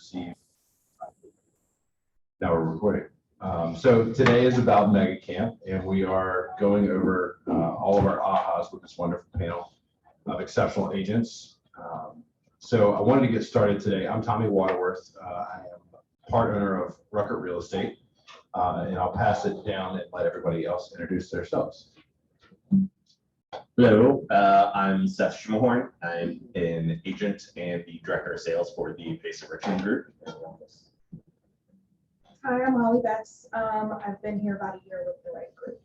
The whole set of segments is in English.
receive. Now we're recording. So today is about Mega Camp, and we are going over all of our ahas with this wonderful panel of exceptional agents. So I wanted to get started today. I'm Tommy Waterworth. I am part owner of Rucker Real Estate, and I'll pass it down and let everybody else introduce themselves. Hello, I'm Seth Schemahorn. I'm an agent and the director of sales for the Base of Richmond Group. Hi, I'm Bess. I've been here about a year with the right group.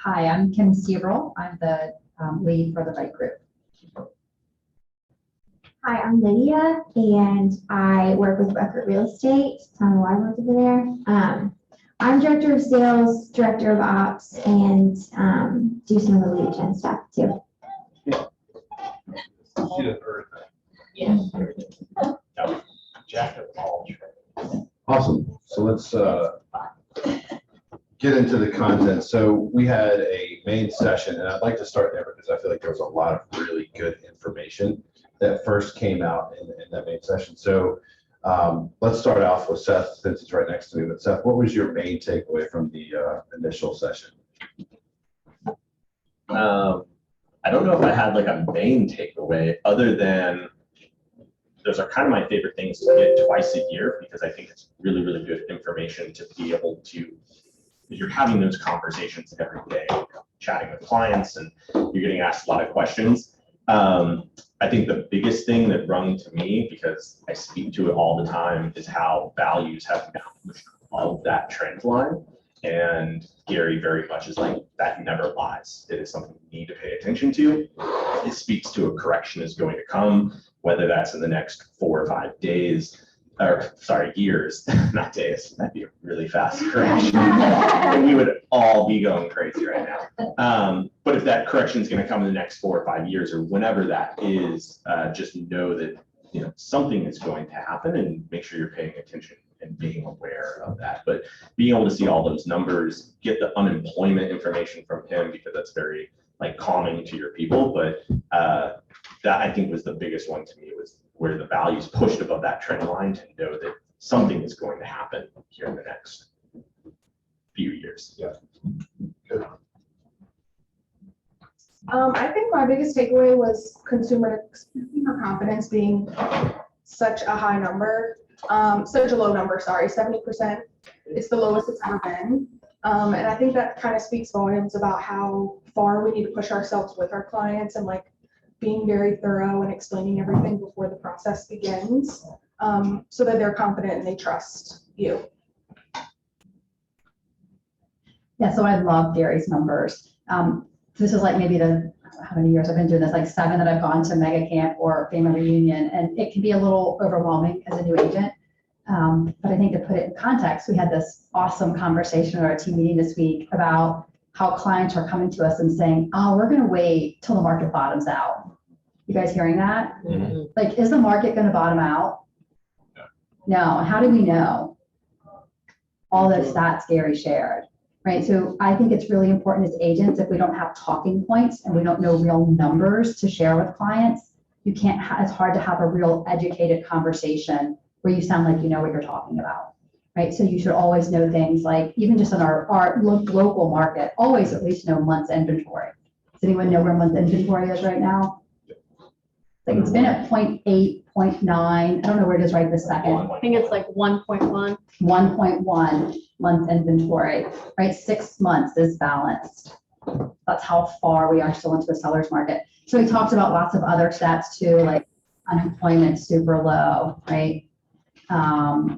Hi, I'm Kim Sebrell. I'm the lead for the Right Group. Hi, I'm Lydia, and I work with Breakout Real Estate. Tom Waterworth over there. I'm director of sales, director of ops, and do some of the lead gen stuff too. Yeah. Jack of all trades. Awesome. So let's get into the content. So we had a main session, and I'd like to start there because I feel like there was a lot of really good information that first came out in that main session. So let's start off with Seth, since it's right next to me. But Seth, what was your main takeaway from the initial session? I don't know if I had like a main takeaway other than those are kind of my favorite things to get twice a year, because I think it's really, really good information to be able to, you're having those conversations every day, chatting with clients, and you're getting asked a lot of questions. I think the biggest thing that rung to me, because I speak to it all the time, is how values have now pushed above that trend line. And Gary very much is like, that never lies. It is something you need to pay attention to. It speaks to a correction is going to come, whether that's in the next 4 or 5 days, or sorry, years, not days. That'd be a really fast correction. We would all be going crazy right now. But if that correction is going to come in the next 4 or 5 years, or whenever that is, just know that something is going to happen, and make sure you're paying attention and being aware of that. But being able to see all those numbers, get the unemployment information from him, because that's very calming to your people. But that I think was the biggest one to me, was where the values pushed above that trend line, to know that something is going to happen here in the next few years. Yeah. Good. I think my biggest takeaway was consumer confidence being such a high number, such a low number, sorry, 70%. It's the lowest it's ever been. And I think that kind of speaks volumes about how far we need to push ourselves with our clients, and being very thorough and explaining everything before the process begins, so that they're confident and they trust you. Yeah, so I love Gary's numbers. This is maybe how many years I've been doing this, 7 that I've gone to Mega Camp or Family Reunion, and it can be a little overwhelming as a new agent. But I think to put it in context, we had this awesome conversation at our team meeting this week about how clients are coming to us and saying, oh, we're going to wait till the market bottoms out. You guys hearing that? Mm-hmm. Is the market going to bottom out? No. How do we know? All those stats Gary shared, right? So I think it's really important as agents, if we don't have talking points and we don't know real numbers to share with clients, it's hard to have a real educated conversation where you sound like you know what you're talking about, right? So you should always know things even just in our local market, always at least know month's inventory. Does anyone know where month's inventory is right now? It's been at 0.8, 0.9. I don't know where it is right this second. I think it's 1.1. 1.1 month inventory, right? 6 months is balanced. That's how far we are still into the seller's market. So he talks about lots of other stats too, like unemployment super low, right?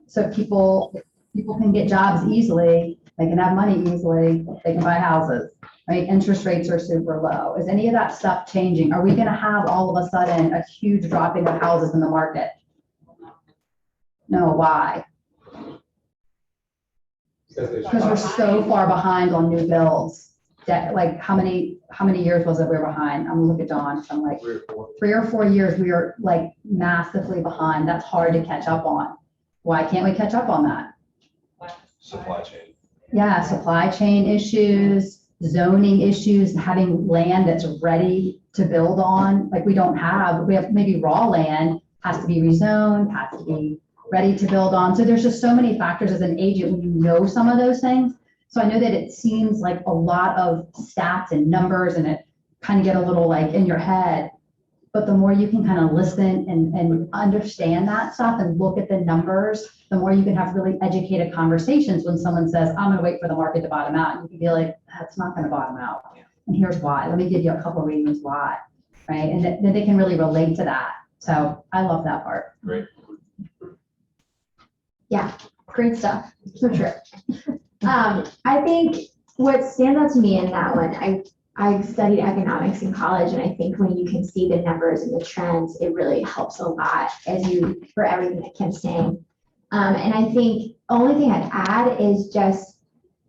So people can get jobs easily, they can have money easily, they can buy houses, right? Interest rates are super low. Is any of that stuff changing? Are we going to have all of a sudden a huge dropping of houses in the market? No, why? Because we're so far behind on new builds. How many years was it we were behind? I'm gonna look at Dawn. I'm 3 or 4 years we are massively behind. That's hard to catch up on. Why can't we catch up on that? Supply chain. Yeah, supply chain issues, zoning issues, having land that's ready to build on. We have maybe raw land, has to be rezoned, has to be ready to build on. So there's just so many factors as an agent when you know some of those things. So I know that it seems like a lot of stats and numbers and it kind of get a little like in your head. But the more you can kind of listen and understand that stuff and look at the numbers, the more you can have really educated conversations when someone says, I'm gonna wait for the market to bottom out. And you can be like, that's not gonna bottom out. And here's why. Let me give you a couple of reasons why, right? And then they can really relate to that. So I love that part. Great. Great stuff, for sure. I think what stands out to me in that one, I studied economics in college, and I think when you can see the numbers and the trends, it really helps a lot for everything that Kim's saying. And I think only thing I'd add is just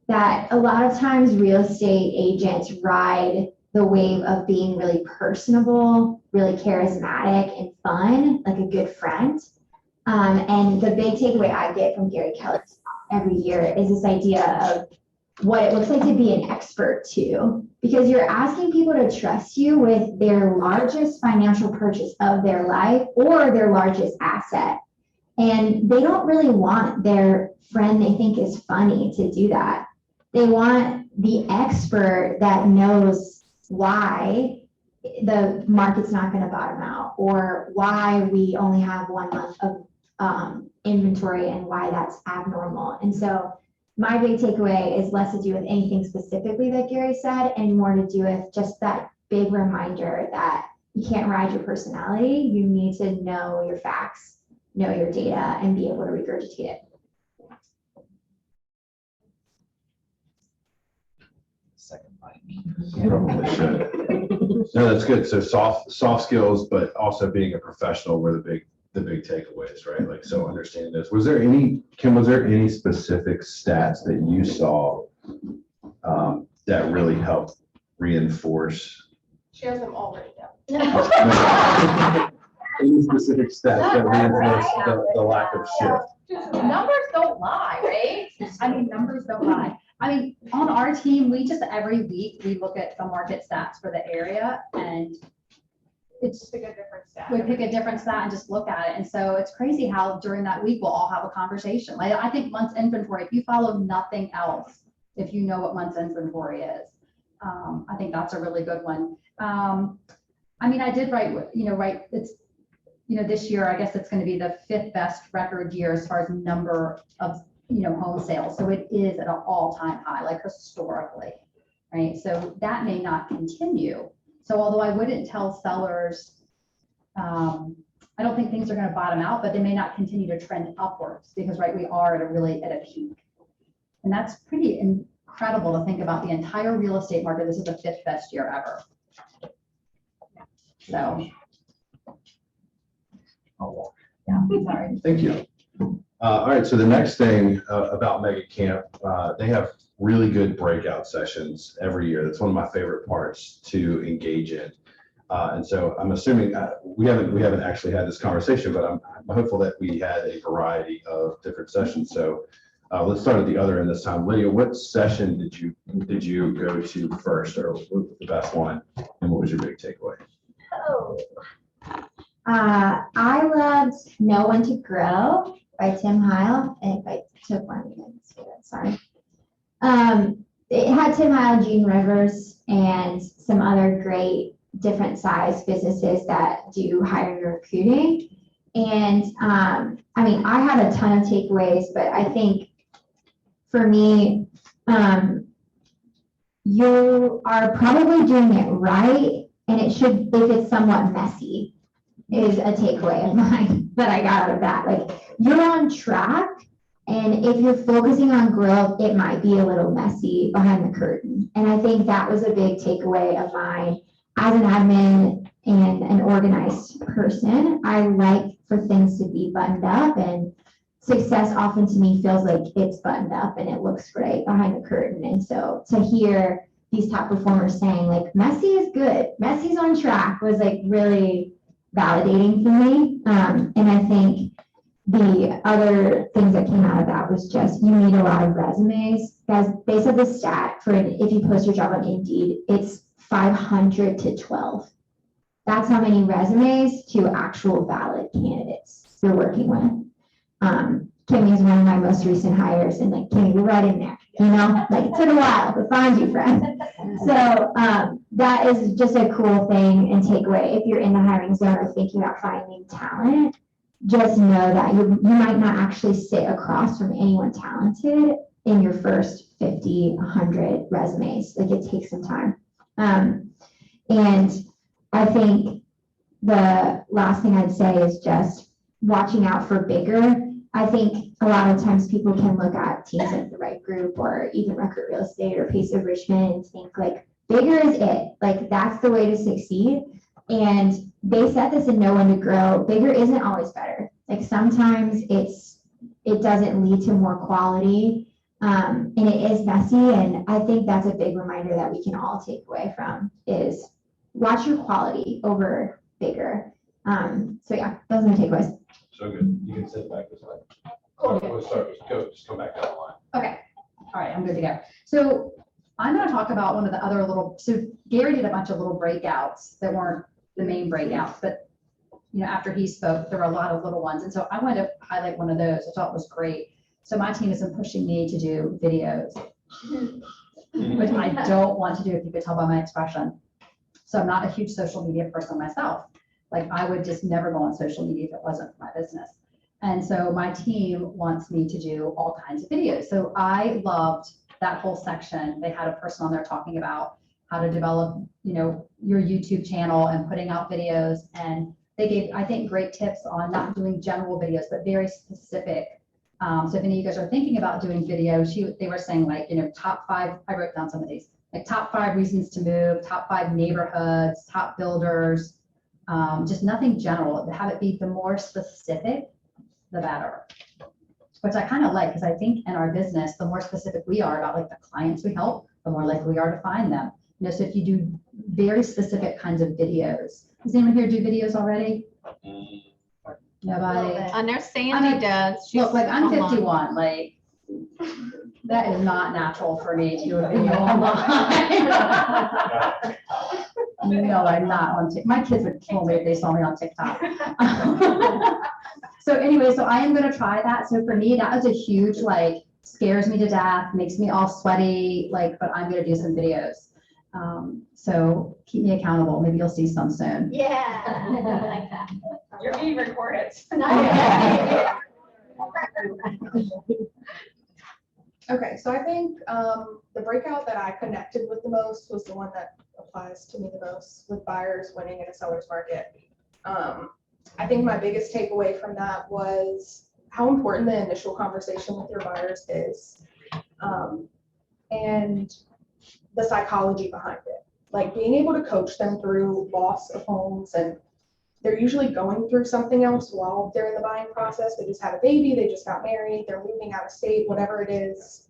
that a lot of times real estate agents ride the wave of being really personable, really charismatic and fun, like a good friend. And the big takeaway I get from Gary Keller's every year is this idea of what it looks like to be an expert too, because you're asking people to trust you with their largest financial purchase of their life or their largest asset. And they don't really want their friend they think is funny to do that. They want the expert that knows why the market's not going to bottom out, or why we only have 1 month of inventory and why that's abnormal. And so my big takeaway is less to do with anything specifically that Gary said and more to do with just that big reminder that you can't ride your personality. You need to know your facts, know your data, and be able to regurgitate it. Second bite. Probably should. No, that's good. So soft skills, but also being a professional were the big takeaways, right? Like, so understanding this. Kim, was there any specific stats that you saw that really helped reinforce? She has them all written down. Any specific stats that reinforce the lack of shift? Numbers don't lie, right? I mean, numbers don't lie. I mean, on our team, we just every week we look at the market stats for the area, and it's Pick a different stat. we pick a different stat and just look at it. And so it's crazy how during that week we'll all have a conversation. Like I think month's inventory, if you follow nothing else, if you know what month's inventory is, I think that's a really good one. I mean, I did write, it's, this year, I guess it's going to be the 5th best record year as far as number of, home sales. So it is at an all-time high, like historically, right? So that may not continue. So although I wouldn't tell sellers, I don't think things are going to bottom out, but they may not continue to trend upwards because, right, we are at a peak. And that's pretty incredible to think about the entire real estate market. This is the 5th best year ever. So, yeah, sorry. Thank you. All right, so the next thing about Mega Camp, they have really good breakout sessions every year. That's one of my favorite parts to engage in. And so I'm assuming we haven't actually had this conversation, but I'm hopeful that we had a variety of different sessions. So let's start at the other end this time. Lydia, what session did you go to first, or what was the best one, and what was your big takeaway? I loved Know When to Grow by Tim Heil. And if I took one, you didn't see that, sorry. It had Tim Heil, Gene Rivers, and some other great different size businesses that do hiring and recruiting. And I mean, I had a ton of takeaways, but I think for me, you are probably doing it right, and it should, if it's somewhat messy, is a takeaway of mine that I got out of that. Like, you're on track, and if you're focusing on growth, it might be a little messy behind the curtain. And I think that was a big takeaway of mine as an admin and an organized person. I like for things to be buttoned up, and success often to me feels like it's buttoned up and it looks great behind the curtain. And so to hear these top performers saying like, messy is good, messy's on track, was like really validating for me. And I think the other things that came out of that was just, you need a lot of resumes. Guys, they said the stat for if you post your job on Indeed, it's 500 to 12. that's how many resumes to actual valid candidates you're working with. Kimmy is one of my most recent hires, and like, Kimmy, we're right in there, you know, like it took a while to find you, friend. So that is just a cool thing and takeaway. If you're in the hiring zone or thinking about finding talent, just know that you might not actually sit across from anyone talented in your first 50, 100 resumes. Like, it takes some time. And I think the last thing I'd say is just watching out for bigger. I think a lot of times people can look at teams like the Right Group or even Record Real Estate or Pace of Richmond and think like, bigger is it. Like, that's the way to succeed. And they set this in Know When to Grow. Bigger isn't always better. Like, sometimes it doesn't lead to more quality. And it is messy. And I think that's a big reminder that we can all take away from is watch your quality over bigger. So yeah, those are my takeaways. So good. You can sit back this way. Cool. We'll start, just come back down the line. Okay, all right, I'm good to go. So I'm gonna talk about one of the other little, so Gary did a bunch of little breakouts that weren't the main breakouts, but you know, after he spoke, there were a lot of little ones. And so I wanted to highlight one of those. I thought was great. So my team has been pushing me to do videos, which I don't want to do, if you could tell by my expression. So I'm not a huge social media person myself. Like, I would just never go on social media if it wasn't for my business. And so my team wants me to do all kinds of videos. So I loved that whole section. They had a person on there talking about how to develop, you know, your YouTube channel and putting out videos. And they gave, I think, great tips on not doing general videos, but very specific. So if any of you guys are thinking about doing videos, they were saying, like, you know, top 5, I wrote down some of these, like top 5 reasons to move, top 5 neighborhoods, top builders, just nothing general. Have it be the more specific, the better, which I kind of like, because I think in our business, the more specific we are about like the clients we help, the more likely we are to find them. You know, so if you do very specific kinds of videos, does anyone here do videos already? Nobody. I know Sandy does. She's Look, like, I'm online. 51, like, that is not natural for me to do a video online. No, I'm not on TikTok. My kids would kill me if they saw me on TikTok. So anyway, so I am gonna try that. So for me, that was a huge, like, scares me to death, makes me all sweaty, like, but I'm gonna do some videos. So keep me accountable. Maybe you'll see some soon. Yeah. I like that. You're being recorded. Okay, so I think the breakout that I connected with the most was the one that applies to me the most, with buyers winning in a seller's market. I think my biggest takeaway from that was how important the initial conversation with your buyers is, and the psychology behind it. Like, being able to coach them through loss of homes, and they're usually going through something else while they're in the buying process. They just had a baby, they just got married, they're moving out of state, whatever it is.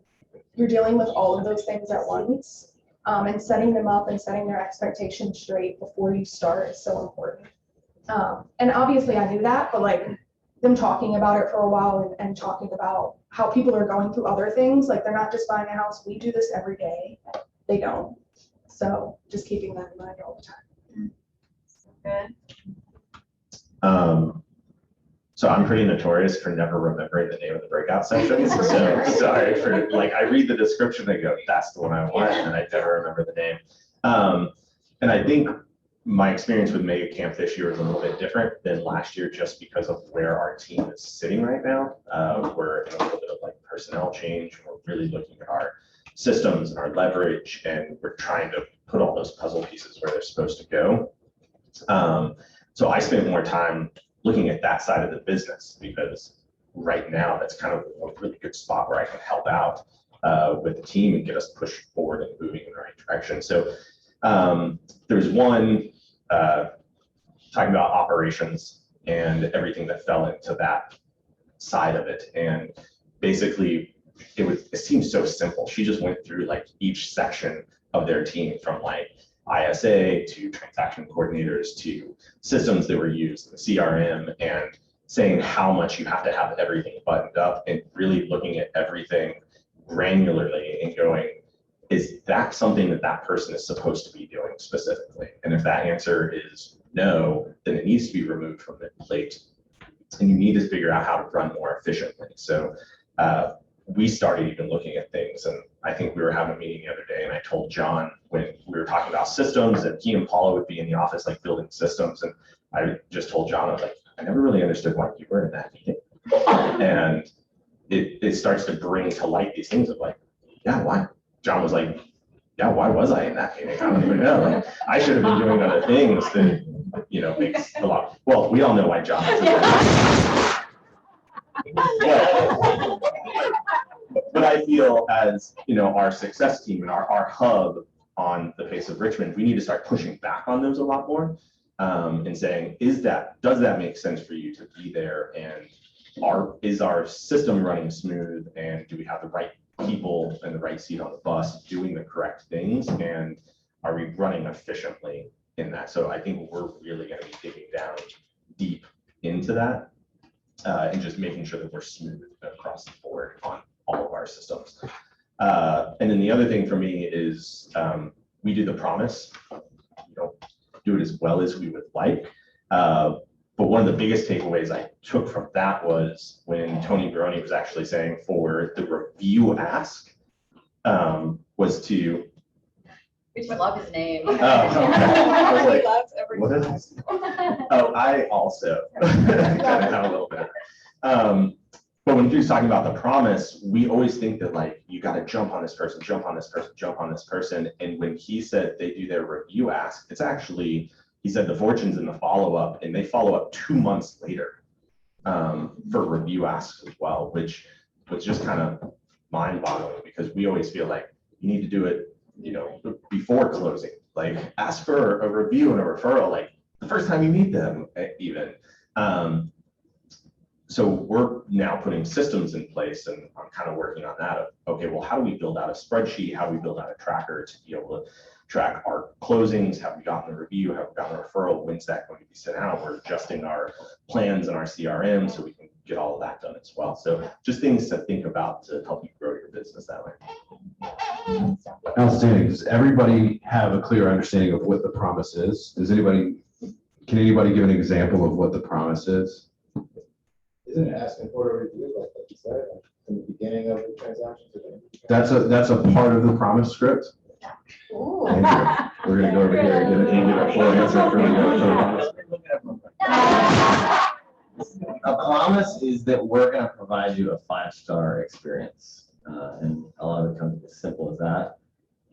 You're dealing with all of those things at once, and setting them up and setting their expectations straight before you start is so important. And obviously I knew that, but like, them talking about it for a while and talking about how people are going through other things, like, they're not just buying a house. We do this every day. They don't. So just keeping that in mind all the time. Good. So I'm pretty notorious for never remembering the name of the breakout sessions. So sorry for, like, I read the description and go, that's the one I want, and I never remember the name. And I think my experience with Mega Camp this year is a little bit different than last year, just because of where our team is sitting right now. We're in a little bit of like personnel change. We're really looking at our systems and our leverage, and we're trying to put all those puzzle pieces where they're supposed to go. So I spent more time looking at that side of the business, because right now that's kind of a really good spot where I can help out with the team and get us pushed forward and moving in the right direction. So there's one talking about operations and everything that fell into that side of it. And basically it seems so simple. She just went through like each section of their team, from like ISA to transaction coordinators to systems that were used in the CRM, and saying how much you have to have everything buttoned up, and really looking at everything granularly and going, is that something that that person is supposed to be doing specifically? And if that answer is no, then it needs to be removed from the plate. And you need to figure out how to run more efficiently. So we started even looking at things, and I think we were having a meeting the other day, and I told John when we were talking about systems, and he and Paula would be in the office like building systems, and I just told John, I was like, I never really understood why you were in that meeting. And it starts to bring to light these things of like, yeah, why? John was like, yeah, why was I in that meeting? I don't even know. Like, I should have been doing other things that, you know, makes a lot. Well, we all know why John was in that. But I feel as, you know, our success team and our hub on the face of Richmond, we need to start pushing back on those a lot more, and saying, does that make sense for you to be there? And is our system running smooth? And do we have the right people in the right seat on the bus doing the correct things? And are we running efficiently in that? So I think we're really going to be digging down deep into that, and just making sure that we're smooth across the board on all of our systems. And then the other thing for me is we do the promise. We don't do it as well as we would like. But one of the biggest takeaways I took from that was when Tony Baroni was actually saying for the review ask was to. We just love his name. Oh, I was like, Loves every- what is this? Oh, I also kind of have a little bit. But when he was talking about the promise, we always think that like, you got to jump on this person, jump on this person, jump on this person. And when he said they do their review ask, it's actually, he said the fortune's in the follow-up, and they follow up 2 months later for review asks as well, which was just kind of mind-boggling, because we always feel like you need to do it, you know, before closing. Like, ask for a review and a referral, like the first time you meet them even. So we're now putting systems in place, and I'm kind of working on that. Okay, well, how do we build out a spreadsheet? How do we build out a tracker to be able to track our closings? Have we gotten a review? Have we gotten a referral? When's that going to be sent out? We're adjusting our plans and our CRM so we can get all of that done as well. So just things to think about to help you grow your business that way. Outstanding. Does everybody have a clear understanding of what the promise is? Can anybody give an example of what the promise is? Isn't it asking for a review, like you said, like in the beginning of the transaction? That's a part of the promise script. Ooh. Thank you. We're gonna go over here and get a full answer from you. A promise is that we're going to provide you a 5-star experience, and a lot of the times it's as simple as that.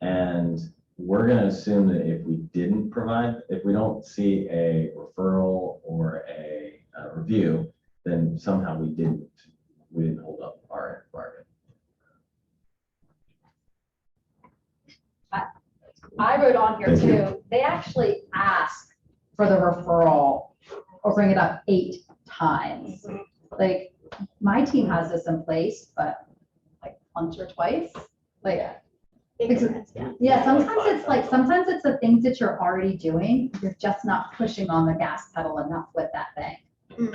And we're going to assume that if we don't see a referral or a review, then somehow we didn't hold up our end bargain. I wrote on here Thank you. too, they actually ask for the referral or bring it up 8 times. Like, my team has this in place, but like once or twice, like, Increments, yeah. yeah, sometimes it's the things that you're already doing, you're just not pushing on the gas pedal enough with that thing.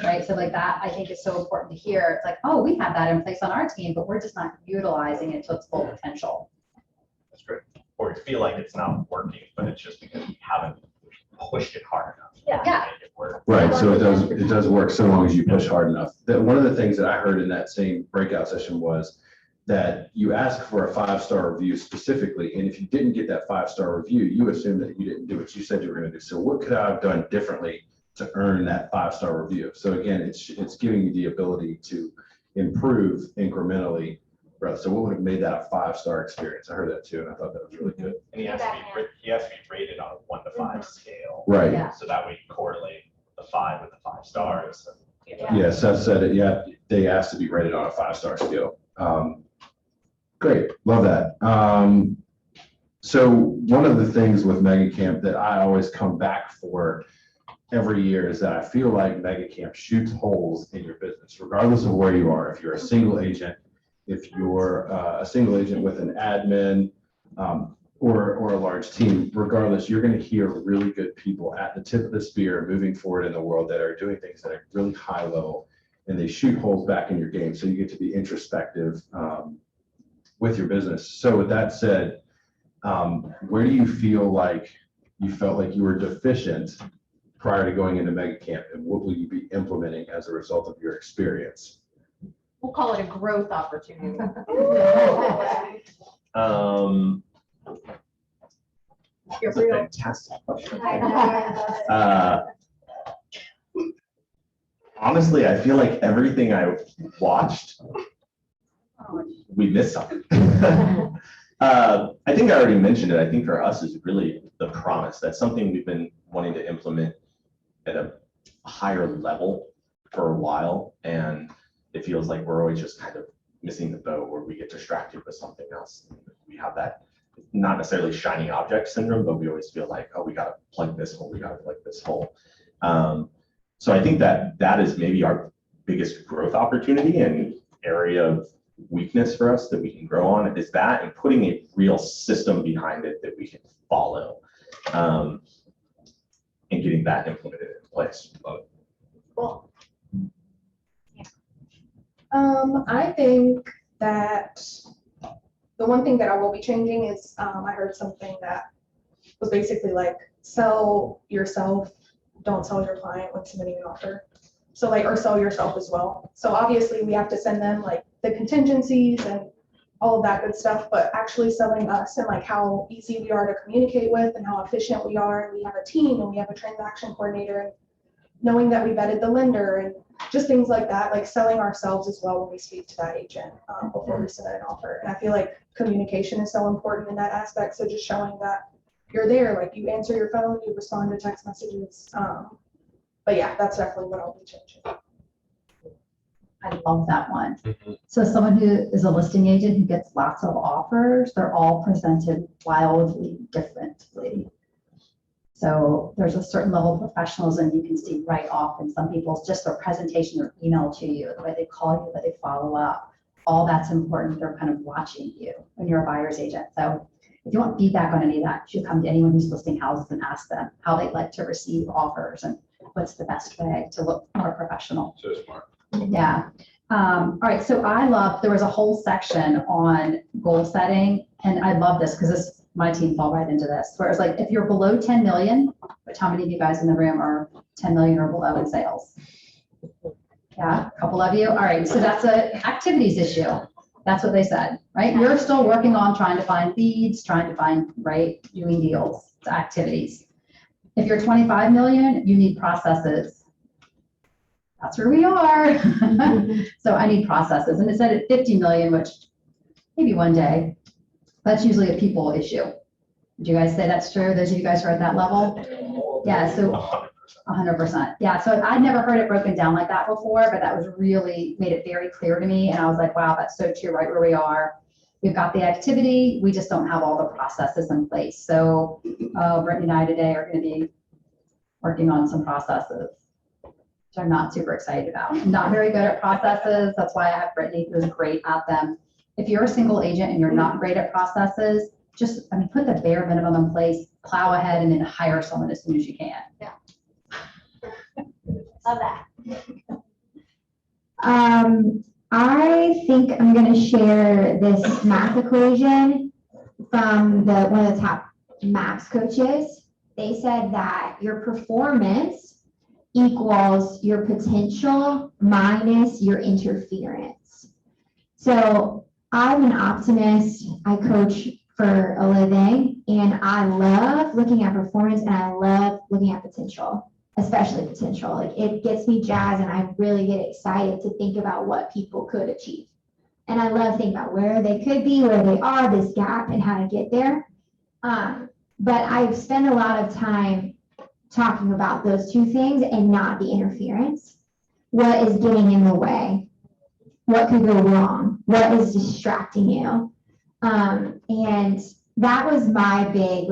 Right, so like that, I think is so important to hear. It's like, oh, we have that in place on our team, but we're just not utilizing it to its full potential. That's great. Or you feel like it's not working, but it's just because we haven't pushed it hard enough. Yeah. Make it work. Right, so it does work so long as you push hard enough. One of the things that I heard in that same breakout session was that you ask for a 5-star review specifically, and if you didn't get that 5-star review, you assume that you didn't do what you said you were going to do. So what could I have done differently to earn that 5-star review? So again, it's giving you the ability to improve incrementally. So what would have made that a 5-star experience? I heard that too, and I thought that was really good. And he has to be rated on a 1 to 5 scale. Right. Yeah. So that way you correlate the 5 with the 5 stars. Yeah, Seth said it. Yeah, they asked to be rated on a 5-star scale. Great, love that. So one of the things with Mega Camp that I always come back for every year is that I feel like Mega Camp shoots holes in your business, regardless of where you are. If you're a single agent, if you're a single agent with an admin, or a large team, regardless, you're going to hear really good people at the tip of the spear moving forward in the world that are doing things that are really high level, and they shoot holes back in your game. So you get to be introspective with your business. So with that said, where do you feel like you felt like you were deficient prior to going into mega camp, and what will you be implementing as a result of your experience? We'll call it a growth opportunity. That's a fantastic question. Honestly, I feel like everything I watched, we missed something. I think I already mentioned it. I think for us is really the promise. That's something we've been wanting to implement at a higher level for a while. And it feels like we're always just kind of missing the boat where we get distracted with something else. We have that, not necessarily shiny object syndrome, but we always feel like, oh, we got to plug this hole, we got to plug this hole. So I think that is maybe our biggest growth opportunity and area of weakness for us that we can grow on, is that, and putting a real system behind it that we can follow, and getting that implemented in place. Cool. I think that the one thing that I will be changing is, I heard something that was basically like, sell yourself, don't sell your client when submitting an offer. So like, or sell yourself as well. So obviously we have to send them like the contingencies and all of that good stuff, but actually selling us and like how easy we are to communicate with and how efficient we are. And we have a team and we have a transaction coordinator, and knowing that we vetted the lender and just things like that, like selling ourselves as well when we speak to that agent before we submit an offer. And I feel like communication is so important in that aspect. So just showing that you're there, like you answer your phone, you respond to text messages. But yeah, that's definitely what I'll be changing. I love that one. So someone who is a listing agent who gets lots of offers, they're all presented wildly differently. So there's a certain level of professionalism you can see right off in some people's, just their presentation, their email to you, the way they call you, the way they follow up. All that's important. They're kind of watching you when you're a buyer's agent. So if you want feedback on any of that, you should come to anyone who's listing houses and ask them how they'd like to receive offers and what's the best way to look more professional. So smart. Yeah. All right. So there was a whole section on goal setting, and I love this because my team fell right into this, where it's like, if you're below 10 million, which how many of you guys in the room are 10 million or below in sales? Yeah, a couple of you. All right. So that's a activities issue. That's what they said, right? You're still working on trying to find leads, trying to find, right, doing deals. It's activities. If you're 25 million, you need processes. That's where we are. So I need processes. And it said at 50 million, which maybe one day, that's usually a people issue. Would you guys say that's true? Those of you guys who are at that level? Yeah, so 100%. Yeah, so I'd never heard it broken down like that before, but that was really made it very clear to me. And I was like, wow, that's so true, right where we are. We've got the activity, we just don't have all the processes in place. So Brittany and I today are going to be working on some processes, which I'm not super excited about. I'm not very good at processes. That's why I have Brittany, who's great at them. If you're a single agent and you're not great at processes, just, put the bare minimum in place, plow ahead, and then hire someone as soon as you can. Yeah. Love that. I think I'm going to share this math equation from one of the top maths coaches. They said that your performance equals your potential minus your interference. So I'm an optimist. I coach for a living, and I love looking at performance, and I love looking at potential, especially potential. Like, it gets me jazzed, and I really get excited to think about what people could achieve. And I love thinking about where they could be, where they are, this gap, and how to get there. But I've spent a lot of time talking about those two things and not the interference. What is getting in the way? What could go wrong? What is distracting you? And that was my big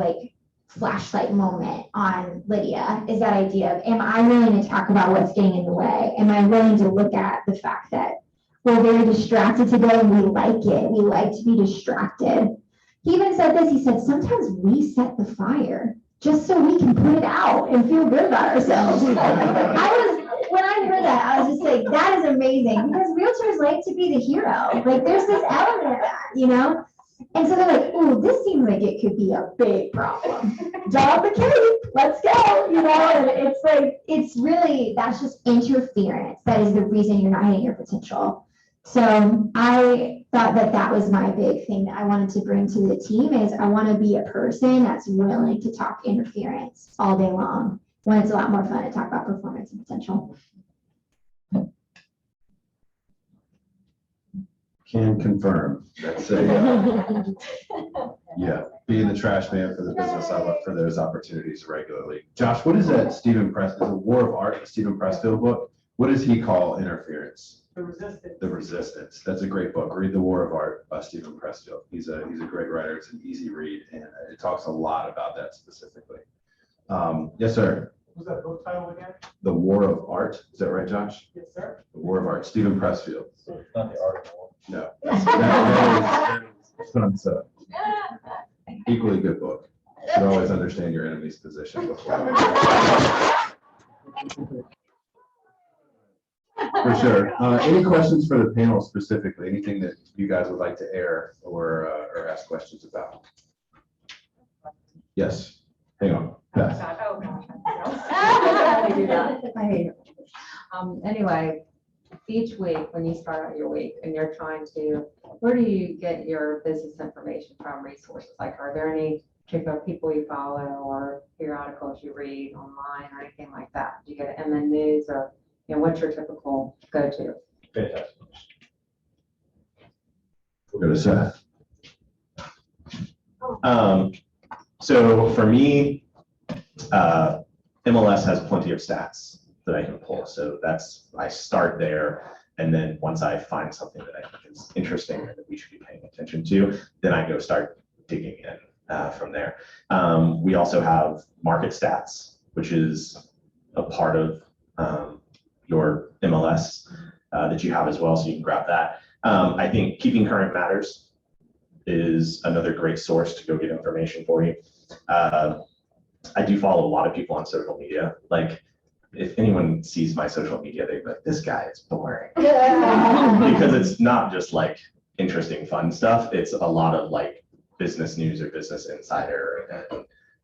flashlight moment on Lydia, is that idea of, am I willing to talk about what's getting in the way? Am I willing to look at the fact that we're very distracted today and we like it? We like to be distracted. He even said this, he said, sometimes we set the fire just so we can put it out and feel good about ourselves. When I heard that, I was just like, that is amazing, because realtors like to be the hero. Like, there's this element of that, And so they're like, ooh, this seems like it could be a big problem. Dog the cape, let's go, you know, and it's like, it's really, that's just interference. That is the reason you're not hitting your potential. So I thought that that was my big thing that I wanted to bring to the team is I want to be a person that's willing to talk interference all day long when it's a lot more fun to talk about performance and potential. Can confirm. That's a, yeah, being the trash man for the business, I look for those opportunities regularly. Josh, what is that Steven Press, the War of Art, the Steven Pressfield book? What does he call interference? The Resistance. The Resistance. That's a great book. Read The War of Art by Steven Pressfield. He's a great writer. It's an easy read, and it talks a lot about that specifically. Yes, sir. What's that book title again? The War of Art. Is that right, Josh? Yes, sir. The War of Art. Steven Pressfield. It's not the article. No. That is equally good book. You should always understand your enemy's position before. For sure. Any questions for the panel specifically? Anything that you guys would like to air or ask questions about? Yes. Hang on. Beth. Oh, gosh. I do that. I hate it. Anyway, each week when you start out your week and you're trying to, where do you get your business information from, resources? Like, are there any particular people you follow or periodicals you read online or anything like that? Do you get it in the news or, you know, what's your typical go-to? Fantastic. We'll go to Seth. So for me, MLS has plenty of stats that I can pull. So I start there. And then once I find something that I think is interesting or that we should be paying attention to, then I go start digging in from there. We also have market stats, which is a part of your MLS that you have as well. So you can grab that. I think keeping current matters is another great source to go get information for you. I do follow a lot of people on social media. Like, if anyone sees my social media, they're like, this guy is boring. Because it's not just like interesting, fun stuff. It's a lot of like business news or business insider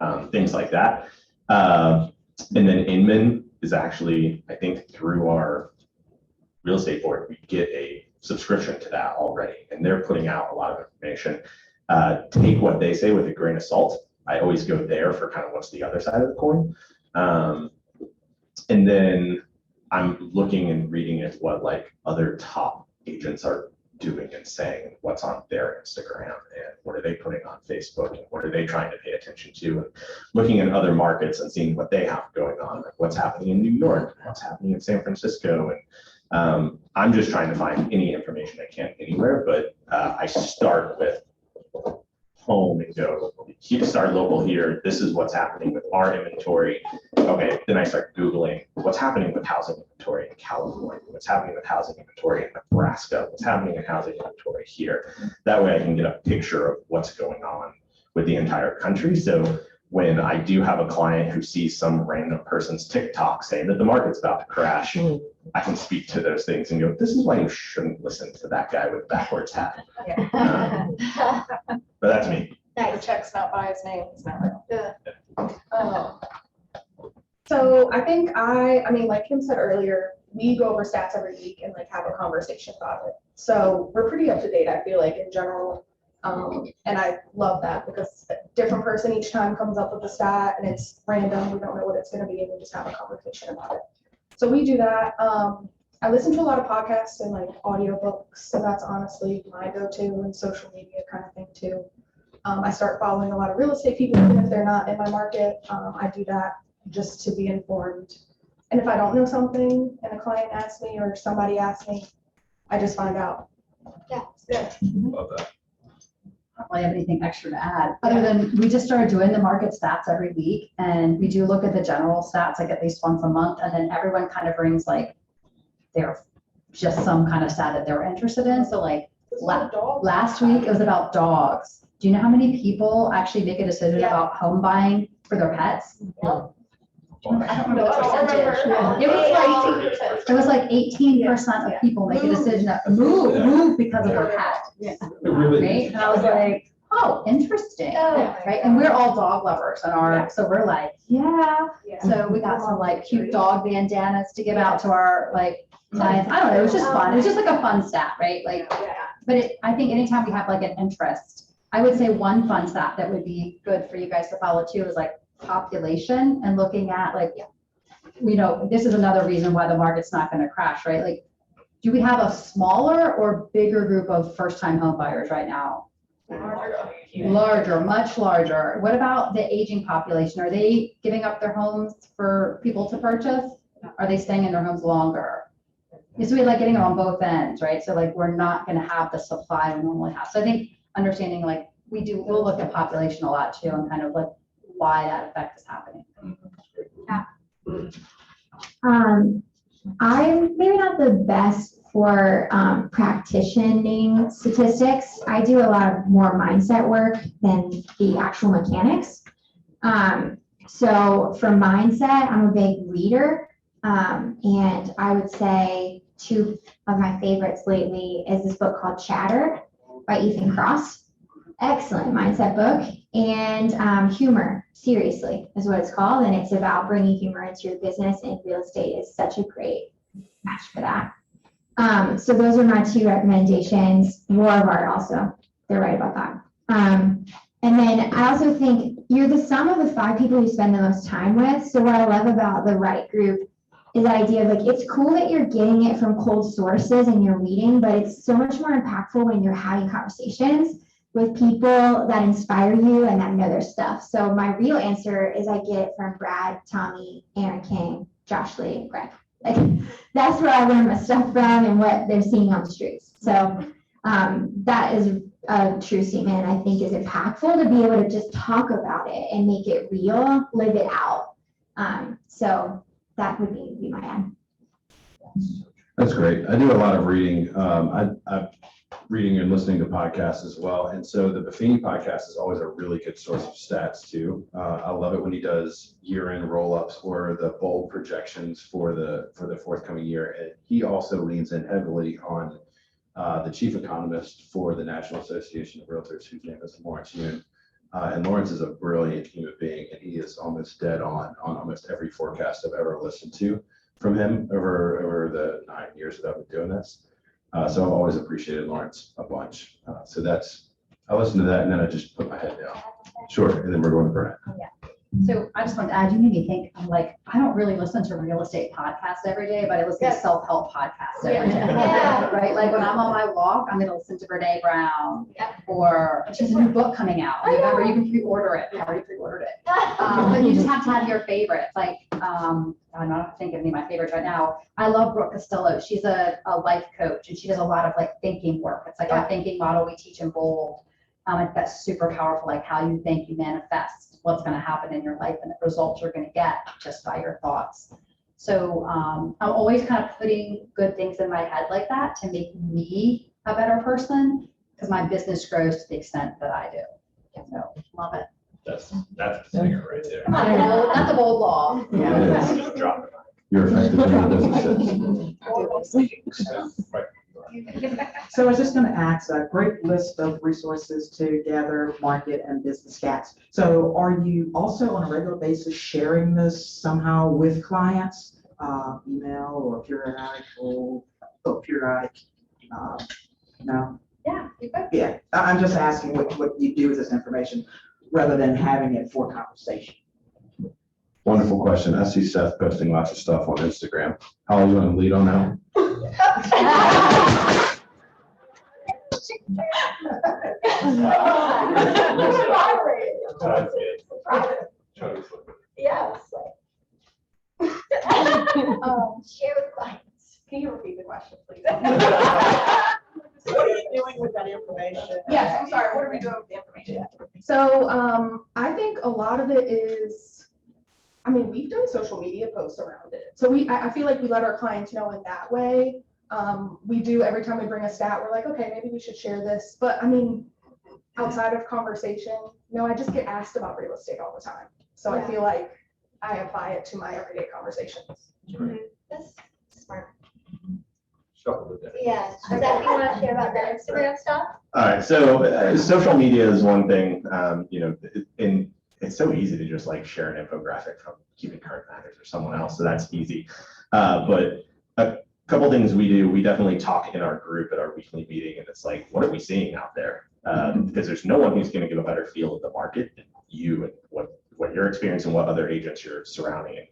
and things like that. And then Inman is actually, I think through our real estate board, we get a subscription to that already. And they're putting out a lot of information. Take what they say with a grain of salt. I always go there for kind of what's the other side of the coin. And then I'm looking and reading at what like other top agents are doing and saying, what's on their Instagram and what are they putting on Facebook and what are they trying to pay attention to, and looking at other markets and seeing what they have going on, like what's happening in New York, what's happening in San Francisco. And I'm just trying to find any information I can anywhere, but I start with home and go, start local here. This is what's happening with our inventory. Okay, then I start Googling what's happening with housing inventory in California, what's happening with housing inventory in Nebraska, what's happening in housing inventory here. That way I can get a picture of what's going on with the entire country. So when I do have a client who sees some random person's TikTok saying that the market's about to crash, I can speak to those things and go, this is why you shouldn't listen to that guy with backwards hat. But that's me. The check's not by his name. It's not real. Yeah. So I think I mean, like Kim said earlier, we go over stats every week and like have a conversation about it. So we're pretty up to date, I feel like, in general. And I love that because a different person each time comes up with a stat and it's random. We don't know what it's going to be and we just have a conversation about it. So we do that. I listen to a lot of podcasts and like audiobooks. So that's honestly my go-to, and social media kind of thing too. I start following a lot of real estate people, even if they're not in my market. I do that just to be informed. And if I don't know something and a client asks me or somebody asks me, I just find out. Yeah, it's good. Love that. I don't really have anything extra to add, other than we just started doing the market stats every week, and we do look at the general stats like at least once a month, and then everyone kind of brings like their just some kind of stat that they're interested in. So like last week it was about dogs. Do you know how many people actually make a decision about home buying for their pets? I don't remember the I don't percentage. remember. It was like 18% of people make a decision to move because of their pet. It really Right? is. And I was like, oh, interesting. Oh, Right? And we're all dog lovers and so we're like, yeah. Yeah. So we got some like cute dog bandanas to give out to our like clients. I don't know, it was just fun. It was just like a fun stat, right? Like, but I think anytime we have like an interest, I would say one fun stat that would be good for you guys to follow too is like population and looking at like, this is another reason why the market's not going to crash, right? Like, do we have a smaller or bigger group of first-time home buyers right now? Larger, much larger. What about the aging population? Are they giving up their homes for people to purchase? Are they staying in their homes longer? So we like getting it on both ends, right? So like, we're not going to have the supply we normally have. So I think understanding like we'll look at population a lot too and kind of like why that effect is happening. I'm maybe not the best for practicing statistics. I do a lot of more mindset work than the actual mechanics. So for mindset, I'm a big reader. And I would say two of my favorites lately is this book called Chatter by Ethan Kross. Excellent mindset book. And Humor, Seriously, is what it's called. And it's about bringing humor into your business, and real estate is such a great match for that. So those are my two recommendations. War of Art also, they're right about that. And then I also think you're the sum of the 5 people you spend the most time with. So what I love about the right group is the idea of like, it's cool that you're getting it from cold sources and you're reading, but it's so much more impactful when you're having conversations with people that inspire you and that know their stuff. So my real answer is I get it from Brad, Tommy, Aaron King, Josh Lee, and Greg. Like, that's where I learn my stuff from and what they're seeing on the streets. So that is a true statement, I think is impactful to be able to just talk about it and make it real, live it out. So that would be my end. That's great. I do a lot of reading. I'm reading and listening to podcasts as well. And so the Buffini podcast is always a really good source of stats too. I love it when he does year-end roll-ups or the bold projections for the forthcoming year. And he also leans in heavily on the chief economist for the National Association of Realtors, whose name is Lawrence Yun. And Lawrence is a brilliant human being, and he is almost dead on almost every forecast I've ever listened to from him over the 9 years that I've been doing this. So I've always appreciated Lawrence a bunch. So I listen to that and then I just put my head down. Sure, and then we're going to Brad. So I just wanted to add, you made me think, I'm like, I don't really listen to real estate podcasts every day, but I listen to self-help podcasts every day. Yeah. Right? Like when I'm on my walk, I'm going to listen to Brene Brown or she has a new book coming out. Remember, you can pre-order it. I already pre-ordered it. But you just have to have your favorites. Like, I'm not thinking of any of my favorites right now. I love Brooke Costello. She's a life coach and she does a lot of like thinking work. It's like our thinking model we teach in Bold. That's super powerful, like how you think, you manifest what's going to happen in your life and the results you're going to get just by your thoughts. So I'm always kind of putting good things in my head like that to make me a better person because my business grows to the extent that I do. So love it. That's the stinger right there. Come on, not the bold law. Just drop it. You're effective in your business. So I was just going to ask, a great list of resources to gather market and business stats. So are you also on a regular basis sharing this somehow with clients, email or periodic, no? Yeah, you could. Yeah, I'm just asking what you do with this information rather than having it for conversation. Wonderful question. I see Seth posting lots of stuff on Instagram. How are you going to lead on that? Yes. Share with clients. Can you repeat the question, please? What are you doing with that information? Yes, I'm sorry, what are we doing with the information? So I think a lot of it is, we've done social media posts around it. So I feel like we let our clients know in that way. We do every time we bring a stat, we're like, okay, maybe we should share this. But outside of conversation, I just get asked about real estate all the time. So I feel like I apply it to my everyday conversations. That's smart. Shuffle it down. Yeah. Does that you want to share about the Instagram stuff? All right, so social media is one thing, and it's so easy to just like share an infographic from Keeping Current Matters or someone else, so that's easy. But a couple things we do, we definitely talk in our group at our weekly meeting, and it's like, what are we seeing out there? Because there's no one who's going to give a better feel of the market than you and what you're experiencing, what other agents you're surrounding.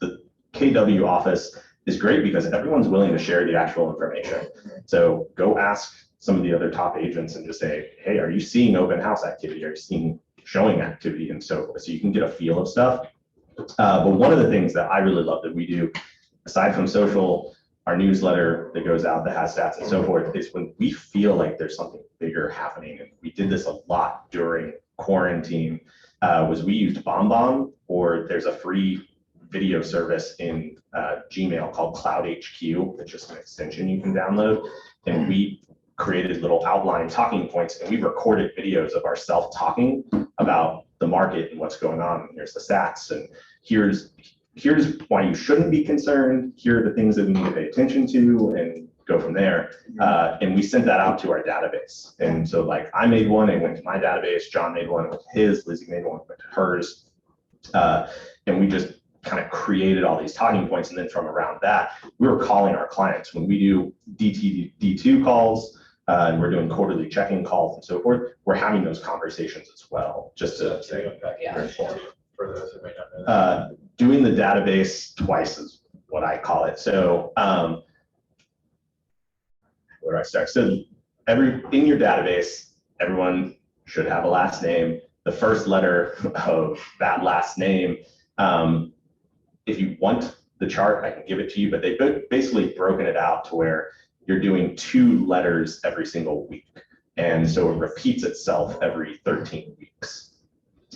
The KW office is great because everyone's willing to share the actual information. So go ask some of the other top agents and just say, hey, are you seeing open house activity? Are you seeing showing activity and so forth? So you can get a feel of stuff. But one of the things that I really love that we do, aside from social, our newsletter that goes out that has stats and so forth, is when we feel like there's something bigger happening. And we did this a lot during quarantine, was we used Baumbach, or there's a free video service in Gmail called Cloud HQ. It's just an extension you can download. And we created little outline talking points, and we recorded videos of ourselves talking about the market and what's going on. And here's the stats, and here's why you shouldn't be concerned. Here are the things that we need to pay attention to, and go from there. And we sent that out to our database. And so like I made one, it went to my database, John made one with his, Lizzie made one, went to hers. And we just kind of created all these talking points. And then from around that, we were calling our clients. When we do DT2 calls, and we're doing quarterly check-in calls and so forth, we're having those conversations as well, just to For those who may not know. doing the database twice is what I call it. So where do I start? So in your database, everyone should have a last name. The first letter of that last name, if you want the chart, I can give it to you, but they've basically broken it out to where you're doing 2 letters every single week. And so it repeats itself every 13 weeks.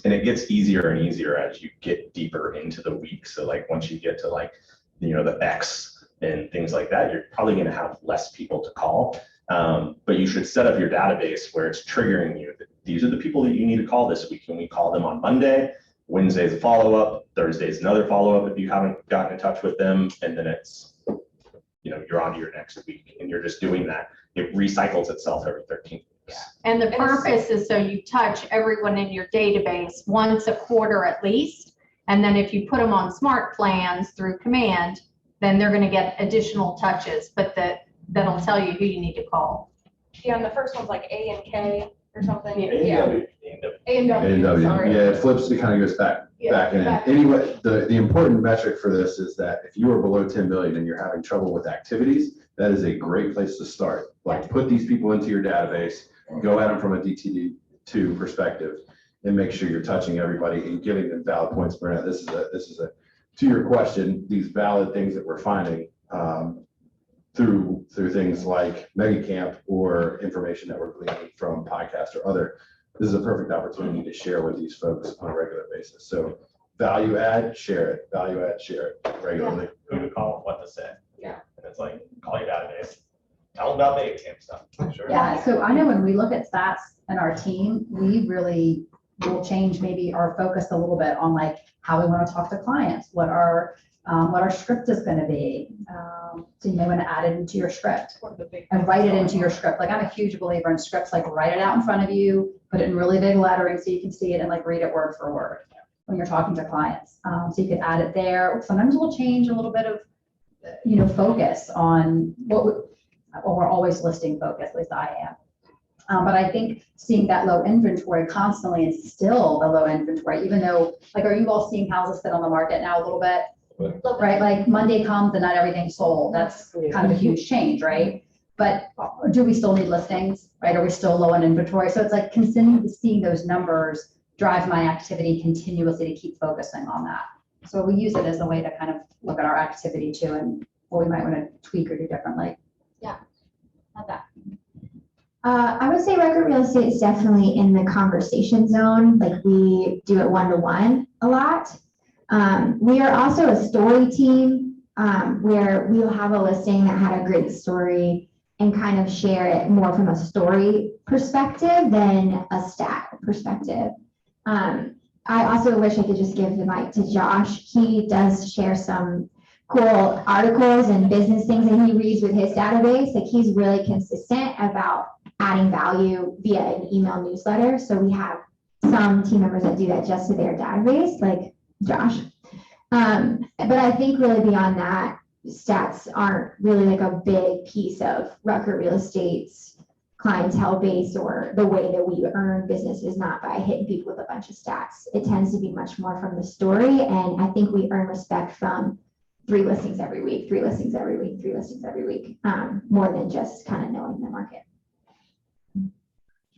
And it gets easier and easier as you get deeper into the week. So like once you get to like, the X and things like that, you're probably going to have less people to call. But you should set up your database where it's triggering you. These are the people that you need to call this week. And we call them on Monday, Wednesday's a follow-up, Thursday's another follow-up if you haven't gotten in touch with them. And then it's, you're on to your next week, and you're just doing that. It recycles itself every 13 weeks. And the purpose is so you touch everyone in your database once a quarter at least. And then if you put them on smart plans through command, then they're going to get additional touches, but that'll tell you who you need to call. Yeah, and the first one's like A and K or something. Yeah. A and W, AW, sorry. yeah, it flips, it kind of goes back in. Anyway, the important metric for this is that if you are below 10 million and you're having trouble with activities, that is a great place to start. Like put these people into your database, go at them from a DTD2 perspective, and make sure you're touching everybody and giving them valid points. Bernard, this is a to your question, these valid things that we're finding through things like MegaCamp or information that we're gleaning from podcasts or other. This is a perfect opportunity to share with these folks on a regular basis. So value add, share it. Value add, share it regularly. Who to call and what to say. Yeah. And it's like, call your database, tell them about the ATM stuff. Sure. Yeah, so I know when we look at stats and our team, we really will change maybe our focus a little bit on like how we want to talk to clients, what our script is going to be. So you may want to add it into your script and write it into your script. Like I'm a huge believer in scripts, like write it out in front of you, put it in really big lettering so you can see it and like read it word for word when you're talking to clients. So you could add it there. Sometimes we'll change a little bit of, focus on we're always listing focus, at least I am. But I think seeing that low inventory constantly and still the low inventory, even though, like, are you all seeing houses sit on the market now a little bit? Right, like Monday comes and not everything's sold. That's kind of a huge change, right? But do we still need listings, right? Are we still low on inventory? So it's like continuing to seeing those numbers drive my activity continuously to keep focusing on that. So we use it as a way to kind of look at our activity too and what we might want to tweak or do differently. Yeah, love that. I would say record real estate is definitely in the conversation zone. Like we do it one-to-one a lot. We are also a story team where we'll have a listing that had a great story and kind of share it more from a story perspective than a stat perspective. I also wish I could just give the mic to Josh. He does share some cool articles and business things that he reads with his database. Like he's really consistent about adding value via an email newsletter. So we have some team members that do that just to their database, like Josh. But I think really beyond that, stats aren't really like a big piece of Rucker Real Estate's clientele base, or the way that we earn business is not by hitting people with a bunch of stats. It tends to be much more from the story. And I think we earn respect from 3 listings every week, 3 listings every week, 3 listings every week, more than just kind of knowing the market.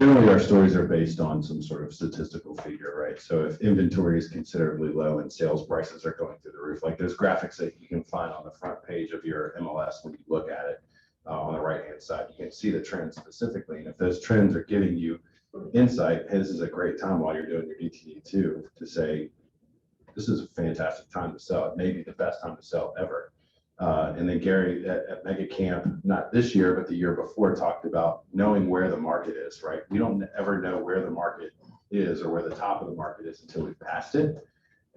Generally, our stories are based on some sort of statistical figure, right? So if inventory is considerably low and sales prices are going through the roof, like there's graphics that you can find on the front page of your MLS when you look at it on the right-hand side, you can see the trends specifically. And if those trends are giving you insight, hey, this is a great time while you're doing your DTD2 to say, this is a fantastic time to sell. It may be the best time to sell ever. And then Gary at Mega Camp, not this year, but the year before, talked about knowing where the market is, right? We don't ever know where the market is or where the top of the market is until we've passed it.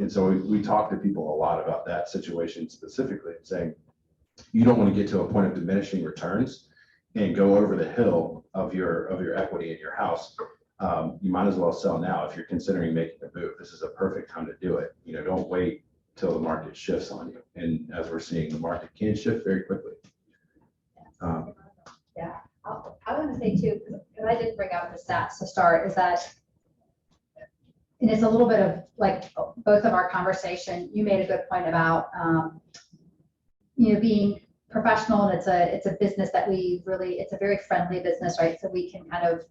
And so we talk to people a lot about that situation specifically, saying, you don't want to get to a point of diminishing returns and go over the hill of your equity in your house. You might as well sell now if you're considering making a move. This is a perfect time to do it. You know, don't wait till the market shifts on you. And as we're seeing, the market can shift very quickly. Yeah, I want to say too, because I did bring out the stats to start, is that, and it's a little bit of like both of our conversation, you made a good point about, being professional, and it's a business that we really, it's a very friendly business, right? So we can kind of,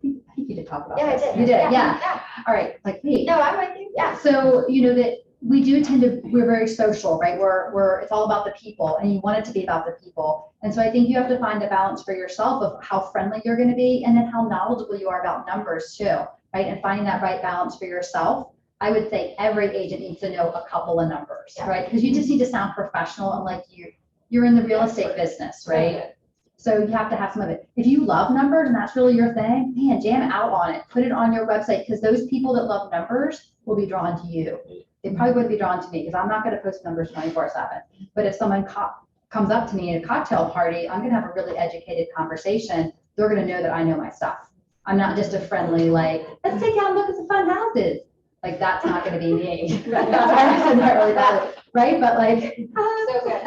I think you did talk about Yeah, this. I did. You did, Yeah. yeah. All right, like me. No, I'm with you. Yeah, so that we do tend to, we're very social, right? It's all about the people, and you want it to be about the people. And so I think you have to find a balance for yourself of how friendly you're going to be, and then how knowledgeable you are about numbers too, right? And finding that right balance for yourself. I would say every agent needs to know a couple of numbers, right? Because you just need to sound professional and like you're in the real estate business, right? So you have to have some of it. If you love numbers and that's really your thing, man, jam out on it. Put it on your website, because those people that love numbers will be drawn to you. They probably wouldn't be drawn to me because I'm not going to post numbers 24/7. But if someone comes up to me at a cocktail party, I'm going to have a really educated conversation. They're going to know that I know my stuff. I'm not just a friendly, like, let's take out and look at some fun houses. Like, that's not going to be me. That's not really bad, right? But like, So good.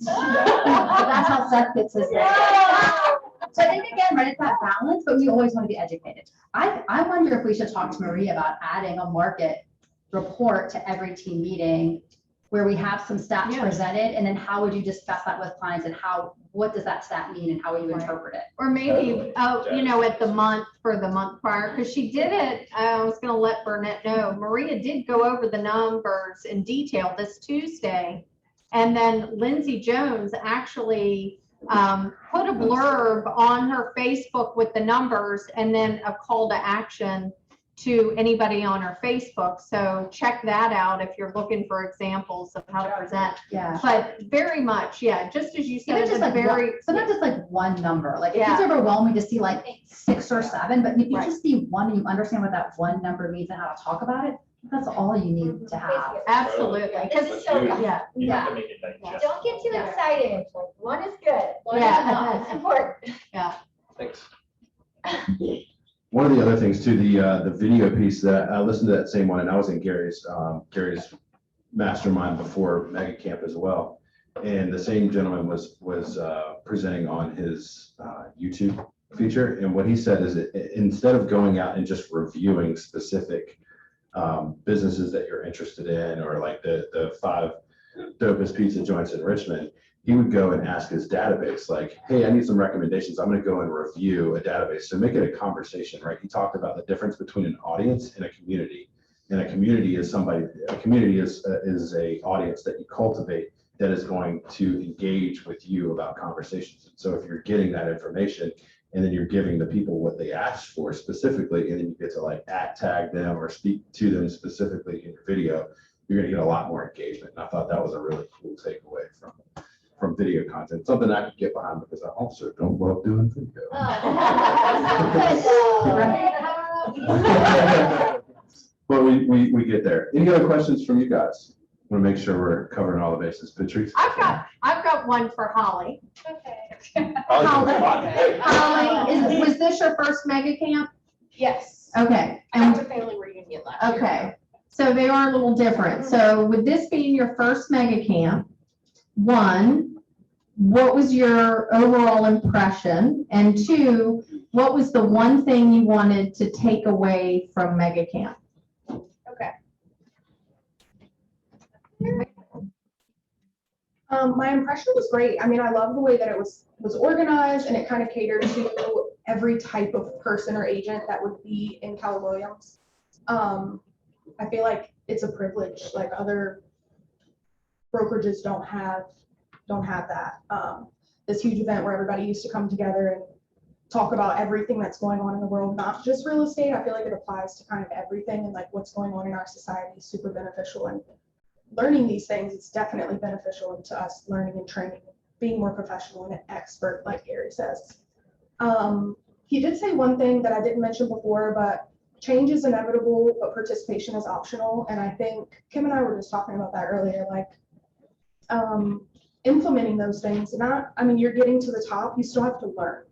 that's how Seth gets his name. So I think again, right, it's that balance, but we always want to be educated. I wonder if we should talk to Maria about adding a market report to every team meeting where we have some stats presented, and then how would you discuss that with clients, and what does that stat mean, and how would you interpret it? Or maybe, at the month prior, because she did it, I was gonna let Burnett know, Maria did go over the numbers in detail this Tuesday. And then Lindsay Jones actually put a blurb on her Facebook with the numbers, and then a call to action to anybody on her Facebook. So check that out if you're looking for examples of how to present. Yeah. But very much, just as you said, Even just like sometimes just like one number, like if it's overwhelming to see like 6 or 7, but if you just see one and you understand what that one number means and how to talk about it, that's all you need to have. Absolutely. This is so good. You have to make it digestible. Don't get too excited. One is good. One is Yeah. not. It's important. Thanks. One of the other things too, the video piece, that I listened to that same one, and I was in Gary's mastermind before Mega Camp as well. And the same gentleman was presenting on his YouTube feature. And what he said is that instead of going out and just reviewing specific businesses that you're interested in, or like the 5 dopest pizza joints in Richmond, he would go and ask his database, like, hey, I need some recommendations. I'm going to go and review a database. So make it a conversation, right? He talked about the difference between an audience and a community. And a community is a audience that you cultivate that is going to engage with you about conversations. And so if you're getting that information, and then you're giving the people what they asked for specifically, and then you get to like tag them or speak to them specifically in your video, you're going to get a lot more engagement. And I thought that was a really cool takeaway from video content, something I could get behind, because I also don't love doing video. but we get there. Any other questions from you guys? Want to make sure we're covering all the bases. Patrice? I've got one for Holly. Okay. Holly, was this your first mega camp? Yes. Okay. I went to family reunion last year. Okay, so they are a little different. So with this being your first mega camp, one, what was your overall impression? And two, what was the one thing you wanted to take away from mega camp? Okay. My impression was great. I mean, I love the way that it was organized, and it kind of catered to every type of person or agent that would be in Keller Williams. I feel like it's a privilege, like other brokerages don't have that. This huge event where everybody used to come together and talk about everything that's going on in the world, not just real estate. I feel like it applies to kind of everything, and like what's going on in our society is super beneficial. And learning these things, it's definitely beneficial to us learning and training, being more professional and an expert, like Gary says. He did say one thing that I didn't mention before, but change is inevitable, but participation is optional. And I think Kim and I were just talking about that earlier, like implementing those things. You're getting to the top, you still have to learn,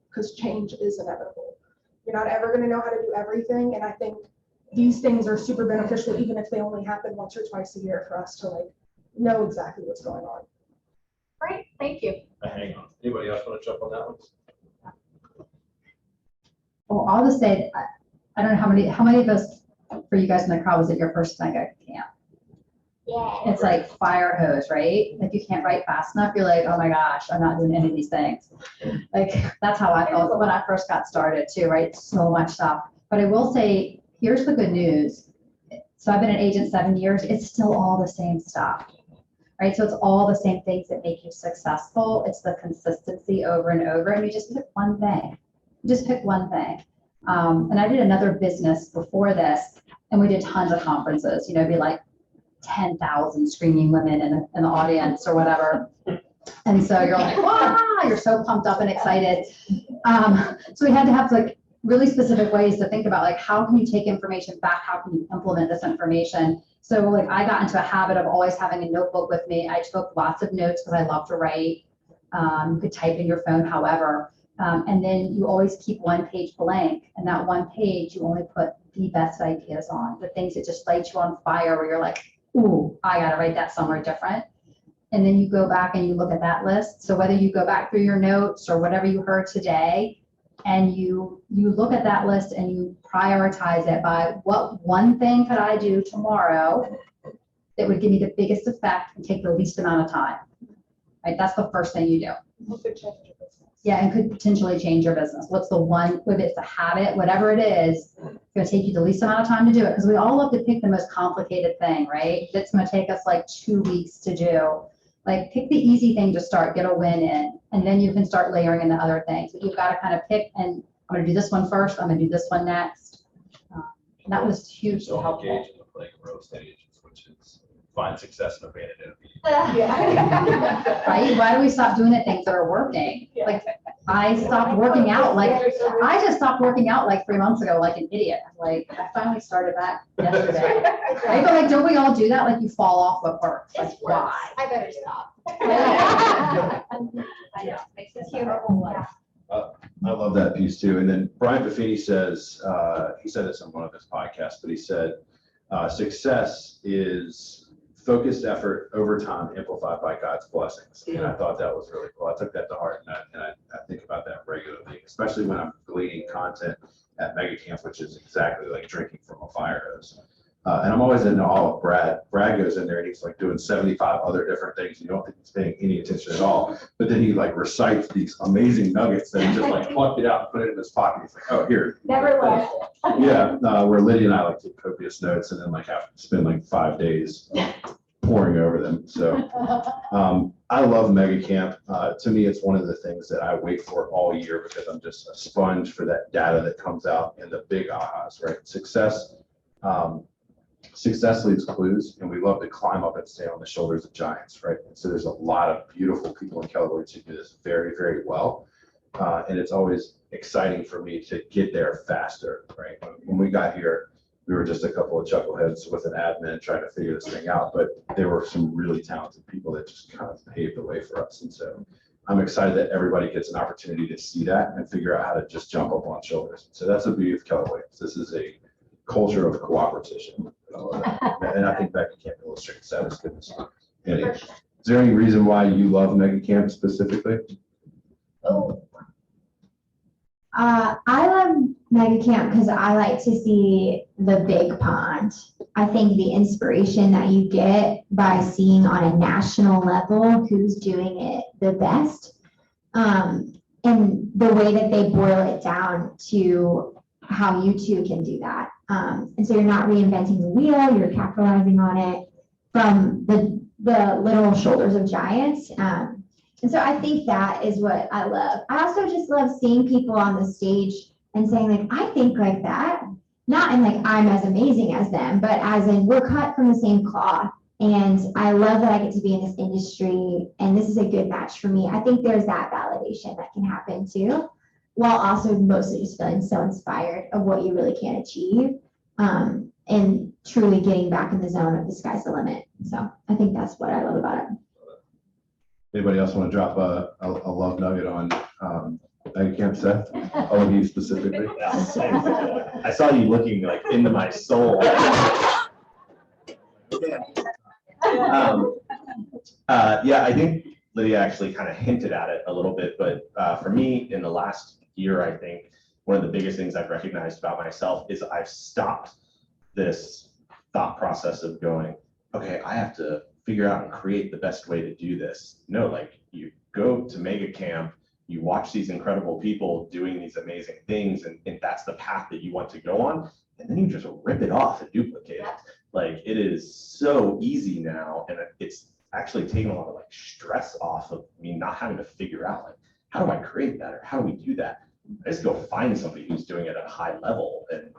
because change is inevitable. You're not ever going to know how to do everything. And I think these things are super beneficial, even if they only happen once or twice a year, for us to like know exactly what's going on. Great, thank you. Hang on. Anybody else want to jump on that one? Well, I'll just say, I don't know how many of us, for you guys in the crowd, was at your first mega camp? Yeah. It's like fire hose, right? Like you can't write fast enough. You're like, oh my gosh, I'm not doing any of these things. Like that's how I felt when I first got started too, right? So much stuff. But I will say, here's the good news. So I've been an agent 7 years. It's still all the same stuff, right? So it's all the same things that make you successful. It's the consistency over and over. And you just pick one thing. You just pick one thing. And I did another business before this, and we did tons of conferences. It'd be like 10,000 screaming women in the audience or whatever. And so you're like, wow, you're so pumped up and excited. So we had to have like really specific ways to think about like, how can you take information back? How can you implement this information? So like I got into a habit of always having a notebook with me. I took lots of notes because I love to write. You could type in your phone, however. And then you always keep one page blank, and that one page you only put the best ideas on, the things that just light you on fire, where you're like, ooh, I gotta write that somewhere different. And then you go back and you look at that list. So whether you go back through your notes or whatever you heard today, and you look at that list and you prioritize it by what one thing could I do tomorrow that would give me the biggest effect and take the least amount of time, right? That's the first thing you do. Yeah, and could potentially change your business. What's the one, whether it's a habit, whatever it is, it's gonna take you the least amount of time to do it. Because we all love to pick the most complicated thing, right? That's gonna take us like 2 weeks to do. Like pick the easy thing to start, get a win in, and then you can start layering in the other things. But you've got to kind of pick, and I'm gonna do this one first, I'm gonna do this one next. That was hugely helpful. Engaging with like real estate agents, which is find success and abandon it. Right? Why do we stop doing the things that are working? Like I stopped working out, like I just stopped working out like 3 months ago, like an idiot. Like I finally started back yesterday. Right? But like, don't we all do that? Like you fall off what works. Like why? I better stop. I know, makes it terrible life. I love that piece too. And then Brian Buffini says, he said this on one of his podcasts, but he said, success is focused effort over time amplified by God's blessings. And I thought that was really cool. I took that to heart, and I think about that regularly, especially when I'm gleaning content at Mega Camp, which is exactly like drinking from a fire hose. And I'm always in awe of Brad. Brad goes in there and he's like doing 75 other different things. You don't think he's paying any attention at all. But then he like recites these amazing nuggets that he just like plucked it out and put it in his pocket. He's like, oh, here. Never left. Yeah, where Lydia and I like take copious notes and then like have to spend like 5 days poring over them. So I love Mega Camp. To me, it's one of the things that I wait for all year because I'm just a sponge for that data that comes out and the big ahas, right? Success leaves clues, and we love to climb up and stay on the shoulders of giants, right? And so there's a lot of beautiful people in Keller Williams who do this very, very well. And it's always exciting for me to get there faster, right? When we got here, we were just a couple of chuckleheads with an admin trying to figure this thing out, but there were some really talented people that just kind of paved the way for us. And so I'm excited that everybody gets an opportunity to see that and figure out how to just jump up on shoulders. So that's the beauty of Keller Williams. This is a culture of cooperation. And I think Mega Camp illustrates that as goodness. Andy, is there any reason why you love Mega Camp specifically? I love Mega Camp because I like to see the big pond. I think the inspiration that you get by seeing on a national level who's doing it the best, and the way that they boil it down to how you too can do that. And so you're not reinventing the wheel, you're capitalizing on it from the literal shoulders of giants. And so I think that is what I love. I also just love seeing people on the stage and saying like, I think like that. Not in like, I'm as amazing as them, but as in we're cut from the same cloth. And I love that I get to be in this industry and this is a good match for me. I think there's that validation that can happen too, while also mostly just feeling so inspired of what you really can achieve. And truly getting back in the zone of the sky's the limit. So I think that's what I love about it. Anybody else want to drop a love nugget on Mega Camp, Seth? All of you specifically. I saw you looking like into my soul. Yeah, I think Lydia actually kind of hinted at it a little bit, but for me in the last year, I think one of the biggest things I've recognized about myself is I've stopped this thought process of going, okay, I have to figure out and create the best way to do this. No, like you go to Mega Camp, you watch these incredible people doing these amazing things, and that's the path that you want to go on, and then you just rip it off and duplicate it. Like it is so easy now, and it's actually taken a lot of like stress off of me not having to figure out like, how do I create that or how do we do that? I just go find somebody who's doing it at a high level and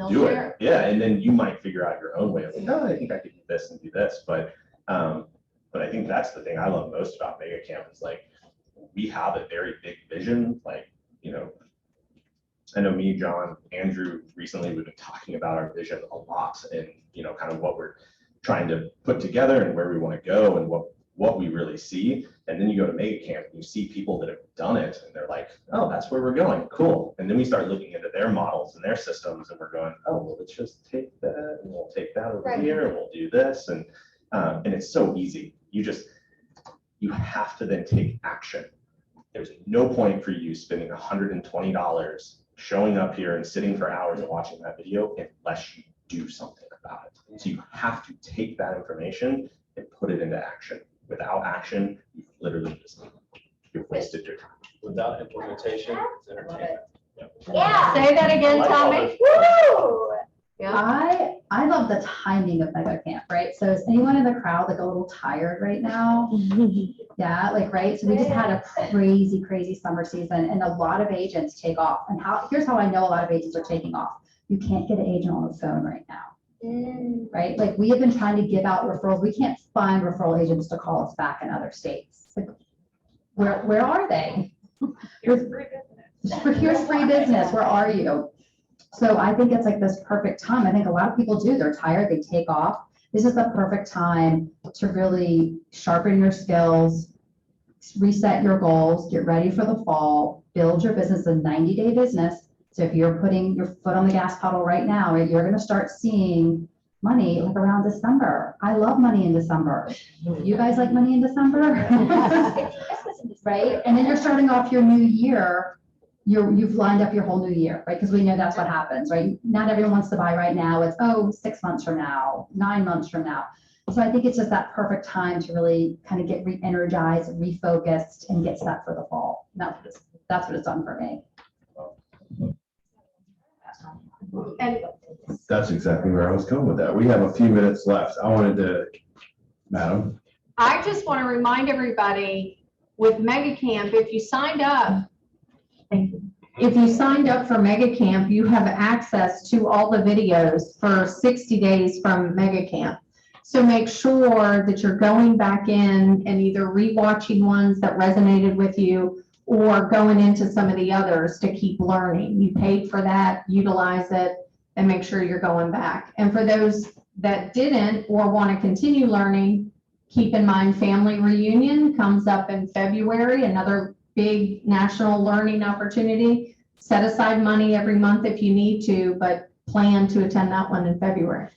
do it. Yeah, and then you might figure out your own way of like, oh, I think I could do this and do this. But I think that's the thing I love most about Mega Camp is like we have a very big vision. Like, you know, I know me, John, Andrew, recently we've been talking about our vision a lot and, you know, kind of what we're trying to put together and where we want to go and what we really see. And then you go to Mega Camp and you see people that have done it and they're like, oh, that's where we're going. Cool. And then we start looking into their models and their systems and we're going, oh, well, let's just take that and we'll take that over here and we'll do this. And it's so easy. You have to then take action. There's no point for you spending $120 showing up here and sitting for hours and watching that video unless you do something about it. So you have to take that information and put it into action. Without action, you've literally you've wasted your time. Without implementation, it's entertainment. Yeah. Say that again, Tommy. Woo! Yeah. I love the timing of Mega Camp, right? So is anyone in the crowd like a little tired right now? Yeah, like, right? So we just had a crazy, crazy summer season and a lot of agents take off. And here's how I know a lot of agents are taking off. You can't get an agent on the phone right now. Right? Like we have been trying to give out referrals. We can't find referral agents to call us back in other states. Like, where are they? Here's free business. Here's free business. Where are you? So I think it's like this perfect time. I think a lot of people do. They're tired. They take off. This is the perfect time to really sharpen your skills, reset your goals, get ready for the fall, build your business, a 90-day business. So if you're putting your foot on the gas pedal right now, you're going to start seeing money like around December. I love money in December. You guys like money in December? Right? And then you're starting off your new year. You've lined up your whole new year, right? Because we know that's what happens, right? Not everyone wants to buy right now. It's, 6 months from now, 9 months from now. So I think it's just that perfect time to really kind of get re-energized, refocused, and get set for the fall. That's what it's done for me. And That's exactly where I was going with that. We have a few minutes left. I wanted to, Madam. I just want to remind everybody with Mega Camp, if you signed up, if you signed up for Mega Camp, you have access to all the videos for 60 days from Mega Camp. So make sure that you're going back in and either rewatching ones that resonated with you or going into some of the others to keep learning. You paid for that, utilize it. and make sure you're going back. And for those that didn't or want to continue learning, keep in mind Family Reunion comes up in February, another big national learning opportunity. Set aside money every month if you need to, but plan to attend that one in February.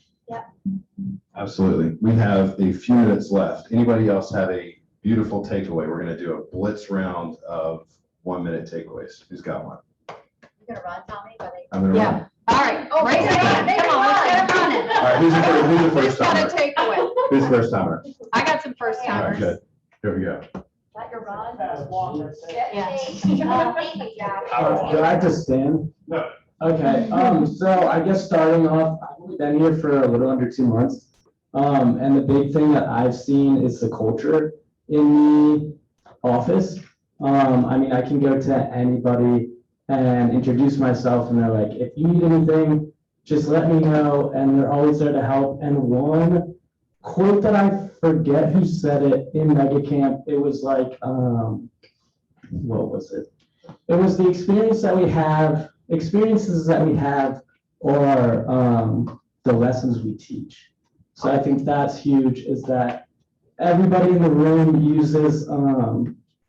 Absolutely. We have a few minutes left. Anybody else have a beautiful takeaway? We're going to do a blitz round of 1-minute takeaways. Who's got one? You gonna run, Tommy? I'm going to run. All right, raise your hand. Come on, let's get it running. All right, who's the first Got a timer? takeaway. Who's the first timer? I got some first All right, timers. good. Here we go. That your run? Yeah. Thank you, Jack. Do I have to stand? No. Okay, so I guess starting off, I've been here for a little under 2 months. And the big thing that I've seen is the culture in the office. I mean, I can go to anybody and introduce myself and they're like, if you need anything, just let me know. And they're always there to help. And one quote that I forget who said it in Mega Camp, it was like, what was it? It was the experiences that we have or the lessons we teach. So I think that's huge, is that everybody in the room uses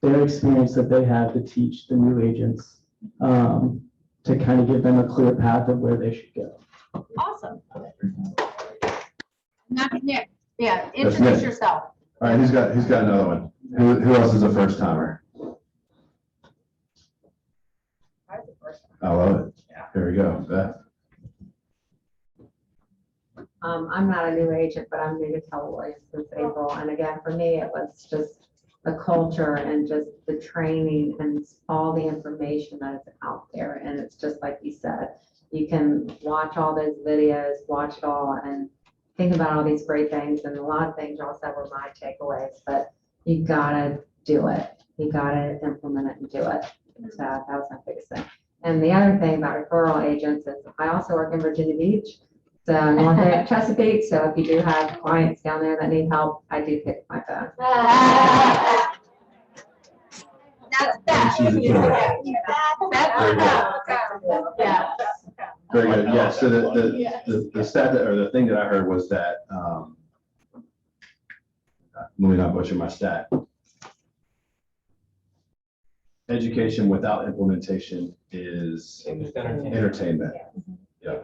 their experience that they have to teach the new agents to kind of give them a clear path of where they should go. Awesome. That's Nick. Yeah, That's introduce Nick. yourself. All right, who's got another one? Who else is a first timer? I love it. Here we go. Beth. I'm not a new agent, but I'm new to Keller Williams since April. And again, for me, it was just the culture and just the training and all the information that is out there. And it's just like you said, you can watch all those videos, watch it all and think about all these great things. And a lot of things y'all said were my takeaways, but you gotta do it. You gotta implement it and do it. So that was my biggest thing. And the other thing about referral agents is I also work in Virginia Beach. So North Chesapeake, so if you do have clients down there that need help, I do pick up my phone. That's that. She's a killer. Yeah. Very good. Yeah. So the stat or the thing that I heard was that let me not butcher my stat. Education without implementation is entertainment. Yeah.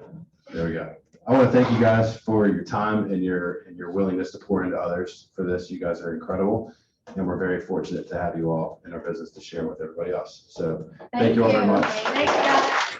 There we go. I want to thank you guys for your time and your willingness to pour into others for this. You guys are incredible. And we're very fortunate to have you all in our business to share with everybody else. So thank you all very much. Thanks, guys.